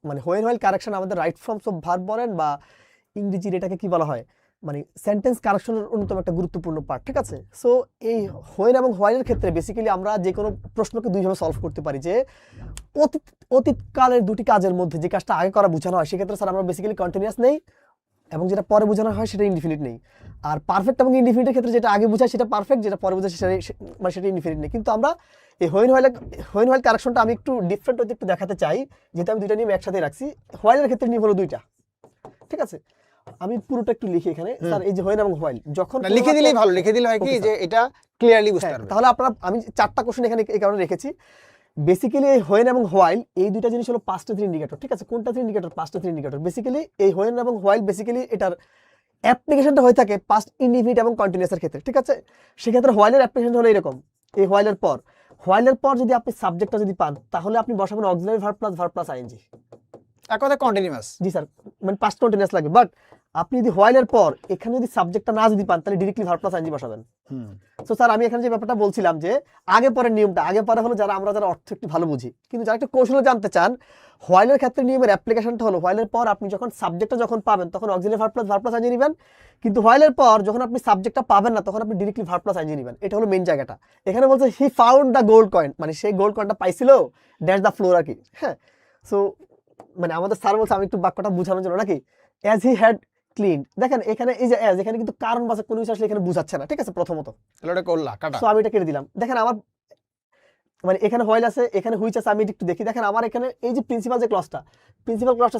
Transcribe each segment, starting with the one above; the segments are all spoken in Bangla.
মানে হোয়েন হোয়াইল কারেকশন আমাদের রাইট ফর্মস অফ ভার্ব বলেন বা ইংরেজির এটাকে কি বলা হয়, মানে সেন্টেন্স কারেকশনের অন্যতম একটা গুরুত্বপূর্ণ পার্ট, ঠিক আছে। সো এই হোয়েন এবং হোয়াইলের ক্ষেত্রে বেসিক্যালি আমরা যে কোনো প্রশ্নকে দুইভাবে সলভ করতে পারি, যে অতীত অতীতকালের দুটি কাজের মধ্যে যে কাজটা আগে করা বোঝানো হয় সেক্ষেত্রে স্যার আমরা বেসিক্যালি কন্টিনিউয়াস নেই, এবং যেটা পরে বোঝানো হয় সেটা ইনডিফিনিট নেই। আর পারফেক্ট এবং ইনডিফিনিটের ক্ষেত্রে যেটা আগে বোঝায় সেটা পারফেক্ট, যেটা পরে বোঝায় মানে সেটা ইনডিফিনিট নেই। কিন্তু আমরা এই হোয়েন হোয়াইল কারেকশনটা আমি একটু ডিফারেন্ট ওতে একটু দেখাতে চাই, যেহেতু আমি দুইটা নিয়ম একসাথে রাখছি। হোয়াইলের ক্ষেত্রে নিয়ম হলো দুইটা, ঠিক আছে। আমি পুরোটা একটু লিখি এখানে স্যার, এই যে হোয়েন এবং হোয়াইল যখন লিখে দিলেই ভালো, লিখে দিলে হয় কি যে এটা ক্লিয়ারলি বুঝতে পারবে। তাহলে আপনারা, আমি 4টা কোশ্চেন এখানে এই কারণে রেখেছি। বেসিক্যালি এই হোয়েন এবং হোয়াইল এই দুইটা জিনিস হলো পাস্ট টেন্স ইন্ডিকেটর, ঠিক আছে। কোনটা indicator? Past tense indicator. Basically এই হোয়েন এবং হোয়াইল বেসিক্যালি এটার অ্যাপ্লিকেশনটা হয়ে থাকে পাস্ট ইনডিফিনিট এবং কন্টিনিউয়াসের ক্ষেত্রে, ঠিক আছে। সেক্ষেত্রে হোয়াইলের অ্যাপ্লিকেশন হলো এরকম, এই হোয়াইলের পর যদি আপনি সাবজেক্টটা যদি পান তাহলে আপনি বসাবেন অক্সিলারি ভার্ব প্লাস আইএনজি। এক কথায় কন্টিনিউয়াস। জি স্যার, মানে পাস্ট কন্টিনিউয়াস লাগবে। বাট আপনি যদি হোয়াইলের পর এখানে যদি সাবজেক্টটা না যদি পান তাহলে ডিরেক্টলি ভার্ব প্লাস আইএনজি বসাবেন। সো স্যার আমি এখানে যে ব্যাপারটা বলছিলাম যে আগে পরের নিয়মটা, আগে পরে হলো যারা অর্থ একটু ভালো বুঝি, কিন্তু যারা একটু কৌশলে জানতে চান, হোয়াইলের ক্ষেত্রে নিয়মের অ্যাপ্লিকেশনটা হলো হোয়াইলের পর আপনি যখন সাবজেক্টটা যখন পাবেন তখন অক্সিলারি ভার্ব প্লাস আইএনজি নেবেন, কিন্তু হোয়াইলের পর যখন আপনি সাবজেক্টটা পাবেন না তখন আপনি ডিরেক্টলি ভার্ব প্লাস আইএনজি নেবেন। এটা হলো মেইন জায়গাটা। এখানে বলছে he found the gold coin, মানে সেই গোল্ড কয়েনটা পাইছিল ড্যাশ দ্য ফ্লোর আর কি। হ্যাঁ, সো মানে আমাদের স্যার বলছে, আমি একটু বাক্যটা বোঝানোর জন্য নাকি, অ্যাজ হি হ্যাড ক্লিন। দেখেন এখানে এই যে অ্যাজ, এখানে কিন্তু কারণ বাচক কোনো কিছু আসলে এখানে বুঝাচ্ছে না, ঠিক আছে। প্রথমত এটা করলা কাটা, সো আমি এটা কেটে দিলাম। দেখেন আমার মানে এখানে হোয়াইল আছে, এখানে হুইচ আছে, আমি একটু দেখি। দেখেন আমার এখানে এই যে প্রিন্সিপাল ক্লজটা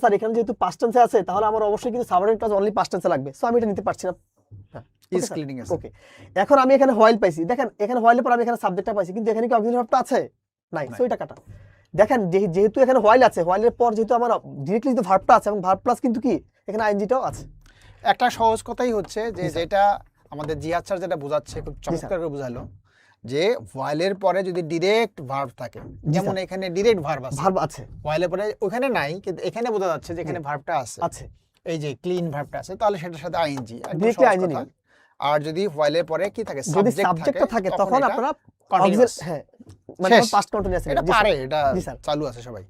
স্যার এখানে যেহেতু পাস্ট টেন্সে আছে তাহলে আমার অবশ্যই কিন্তু সাবঅর্ডিনেট ক্লজ অনলি পাস্ট টেন্সে লাগবে। সো আমি এটা নিতে পারছি না। হ্যাঁ, ইজ ক্লিনিং আছে। ওকে, এখন আমি এখানে হোয়াইল পাইছি। দেখেন এখানে হোয়াইলের পর আমি এখানে সাবজেক্টটা পাইছি, কিন্তু এখানে কি অক্সিলারি ভার্বটা আছে? নাই। সো এটা কাটা। দেখেন যেহেতু এখানে হোয়াইল আছে, হোয়াইলের পর যেহেতু আমার ডিরেক্টলি কিন্তু ভার্বটা আছে এবং ভার্ব প্লাস কিন্তু কি এখানে আইএনজিটাও আছে। একটা সহজ কথাই হচ্ছে যে যেটা আমাদের জিহাদ স্যার যেটা বোঝাচ্ছে খুব চমৎকার করে বোঝালো, যে হোয়াইলের পরে যদি ডিরেক্ট ভার্ব থাকে, যেমন এখানে ডিরেক্ট ভার্ব আছে, হোয়াইলের পরে ওখানে নাই কিন্তু এখানে বোঝা যাচ্ছে যে এখানে ভার্বটা আছে, এই যে ক্লিন ভার্বটা আছে, তাহলে সেটার সাথে আইএনজি ডিরেক্টলি আইএনজি নেবেন। আর যদি হোয়াইলের পরে কি থাকে, যদি সাবজেক্টটা থাকে তখন আপনারা কন্টিনিউয়াস। হ্যাঁ, মানে পাস্ট কন্টিনিউয়াস এটা পারে, এটা চালু আছে সবাই।